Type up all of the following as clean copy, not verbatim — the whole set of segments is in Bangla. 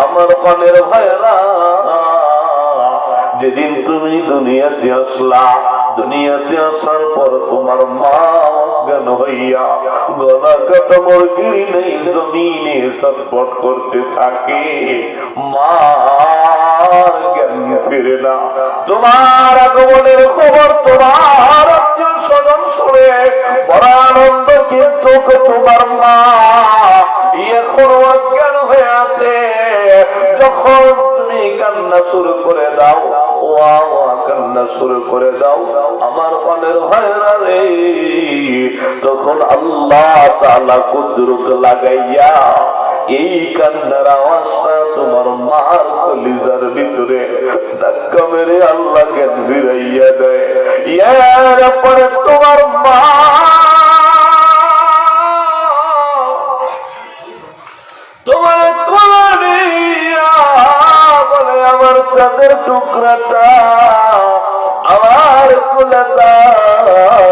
আমার পানের ভাইরা, যেদিন তুমি দুনিয়াতে আসলা, দুনিয়াতে আসার পর তোমার মা অজ্ঞান হইয়া গলা কাটা মুরগির নেই জমিনে ছটফট করতে থাকে, মার জ্ঞান ফিরে না। তোমার আগমনের খবর তোমার আত্মীয় স্বজন শুনে বড় আনন্দ, কিন্তু তোমার মা এখন অজ্ঞান হয়ে আছে। যখন তুমি কান্না শুরু করে দাও, কান্না শুরু করে দাও আমার পানের ভাইরা রে, তখন আল্লাহ তাআলা কুদরত লাগাইয়া এই কান্নার আওয়াজটা তোমার মার কলিজার ভিতরে ধাক্কা মেরে আল্লাহ জ্ঞান ফিরাইয়া দেয়। এরপরে তোমার মা তোমার বলে আমার চাঁদের টুকরাটা আমার কোলে দাও।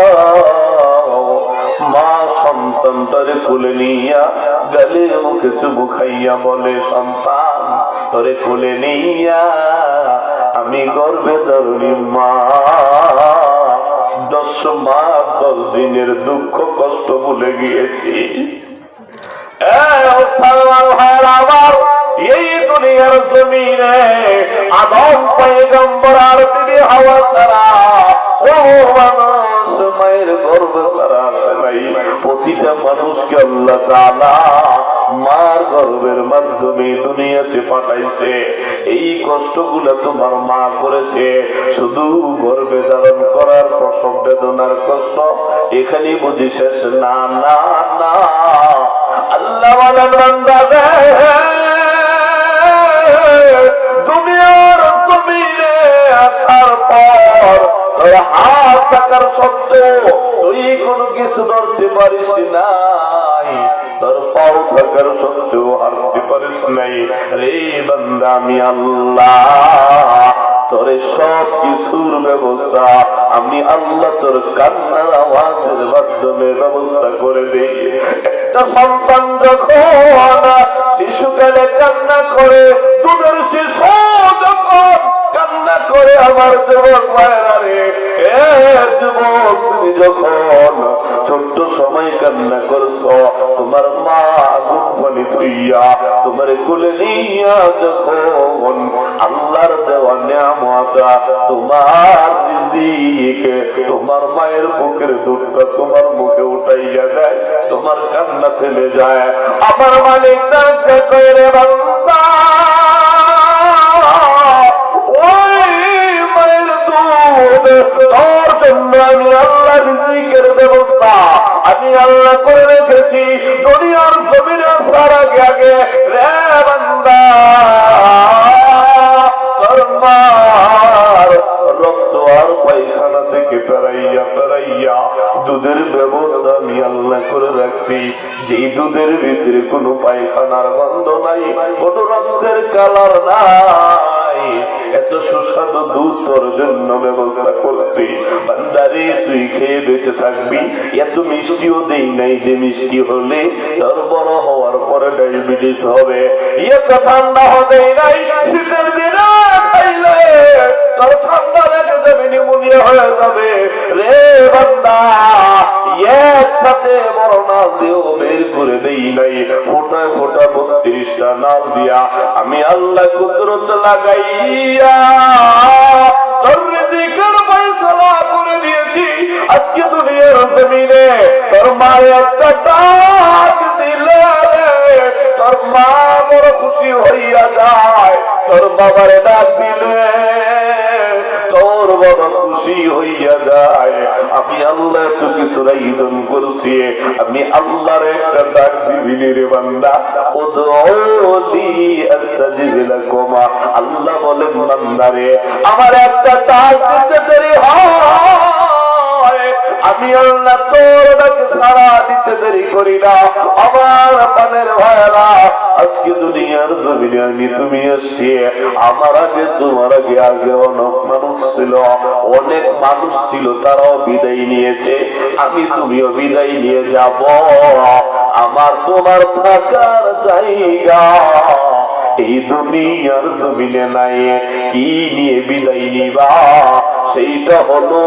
মা সন্তানটারে কোলে নিয়া গালের মুখে চুমু খাইয়া বলে, সন্তান তোরে কোলে নিয়া আমি গর্ভে ধরনি মা, 10 মাস 10 দিনের দুঃখ কষ্ট ভুলে গিয়েছি। আমার এই দুনিয়ার জমিনে আদম পয়গম্বর আর বিবি হাওয়া ছাড়া কোন মানুষ মায়ের গর্ভ ছাড়া আসে নাই। প্রতিটা মানুষকে আল্লাহ তাআলা মার গর্ভের মাধ্যমে দুনিয়াতে পাঠাইছে। এই কষ্টগুলো তোমার মা করেছে, শুধু গর্ভে ধারণ করার প্রসব বেদনার কষ্ট এখানে বুঝি শেষ না, না না। আল্লাহ বলেন বান্দা রে, দুনিয়ার জমিনে আসার পর তোর হাত থাকার সত্ত্বেও তুই কোনো কিছু ধরতে পারিস নাই, তোর পাও থাকার সত্ত্বেও হাঁটতে পারিস নাই রে বান্দা, আমি আল্লাহ তোরে সব কিছুর ব্যবস্থা, আমি আল্লাহ তোর কান্নার আওয়াজের মাধ্যমে ব্যবস্থা করে দেই। একটা সন্তান যখন শিশুকালে কান্না করে, দুধের শিশু যখন কান্না করে, আমার যুবক ভাইরা রে, যুবক তুমি যখন ছোট্ট সময় কান্না করছো, তোমার মা আগুন পানি থুইয়া তোমার কোলে নিয়া যখন আল্লাহর দেওয়া নিয়ামত তোমার রিজিক, তোমার মায়ের বুকের দুধটা তোমার মুখে উঠাইয়া দেয়, তোমার কান্না থেমে যায়। আমার মালিক ডাকে কয়, রে বান্দা, ওই মায়ের দুধ তোর জন্য আমি আল্লাহ রিজিকের ব্যবস্থা আমি আল্লাহ করে রেখেছি। দুনিয়ার জমিনে আসার আগে আগে রে বান্দা, তোর মার রক্ত আর পায়খানা থেকে পেরাইয়া পেরাইয়া দুধের ব্যবস্থা আমি আল্লাহ করে রাখছি, যেই দুধের ভিতরে কোনো পায়খানার গন্ধ নাই, কোনো রক্তের কালার নাই, এত সুস্বাদু দুধ তোর জন্য ব্যবস্থা করছি। বান্দারে তুই খেয়ে বেঁচে থাকবি। এত মিষ্টিও দেই নাই যে মিষ্টি হলে তোর বড় হওয়ার পরে ডায়াবেটিস হবে, এত ঠান্ডা হতে নাই শীতের দিনে খাইলে তোর ঠান্ডা লেগে যাবে, নিউমোনিয়া হয়ে যাবে রে বান্দা। একসাথে বড় নাল দিয়েও বের করে দেই নাই, ফোটায় ফোটা 32টা নাল দিয়া আমি আল্লাহ কুদরত লাগাইয়া তোর রিজিকের ফয়সালা করে দিয়েছি। আজকে দুনিয়ার জমিনে তোর মা একটা ডাক দিলে তোর মা বড় খুশি হইয়া যায়, তোর বাবার ডাক দিলে তোর বাবা খুশি হইয়া যায়। আমি আল্লাহ তো কিছু আয়োজন করছি, আমি আল্লাহর একটা ডাক দিবি রে বান্দা, উদউলি আস্তাজিব লাকুম। আল্লাহ বলেন বান্দারে, আমার একটা ডাক দিতে দেরি হয়, আমি আল্লাহ তোর ডাকে সাড়া দিতে দেরি করি না। আমার পানের ভাইরা, আজকে দুনিয়ার জমিনে আমি তুমি আসছি, আমার আগে তোমার আগে আগে অনেক মানুষ ছিল, অনেক মানুষ ছিল, তারাও বিদায় নিয়েছে, আমি তুমিও বিদায় নিয়ে যাব। আমার তোমার থাকার জায়গা এই দুনিয়ার জমিনে নাই, কি নিয়ে বিদায় নিবা? সেইটা হলো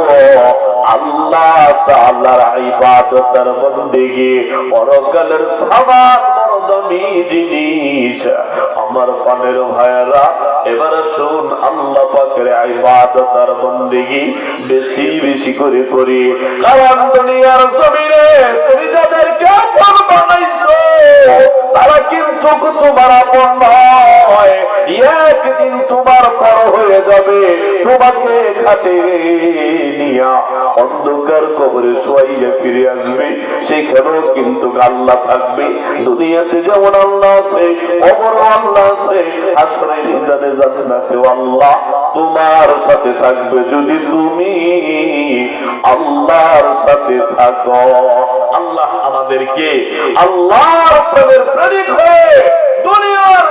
আল্লাহ তাআলার ইবাদতের বন্দেগী, পরকালের সামান বড় দামি জিনিস। আমার পানের ভাইয়েরা, এবার শুন, আল্লাহ পাকের ইবাদতের বন্দেগী বেশি বেশি করে করি। কারণ দুনিয়ার জমিনে তুমি যাদেরকে আপন বানাইছো তারা কিন্তু তোমার আপন নয়। একদিন তোমার পর হয়ে যাবে, তোমাকে খাটে নিয়া অন্ধকার কবরে শোয়াইয়া ফিরে আসবে, সেখানেও কিন্তু আল্লাহ থাকবে। দুনিয়াতে যেমন আল্লাহ আছে, কবরও আল্লাহ আছে, হাসরে মিজানে জান্নাতেও আল্লাহ তোমার সাথে থাকবে যদি তুমি আল্লাহর সাথে থাকো। আল্লাহ আমাদেরকে আল্লাহর প্রেমের প্রেমিক হয়ে দুনিয়ার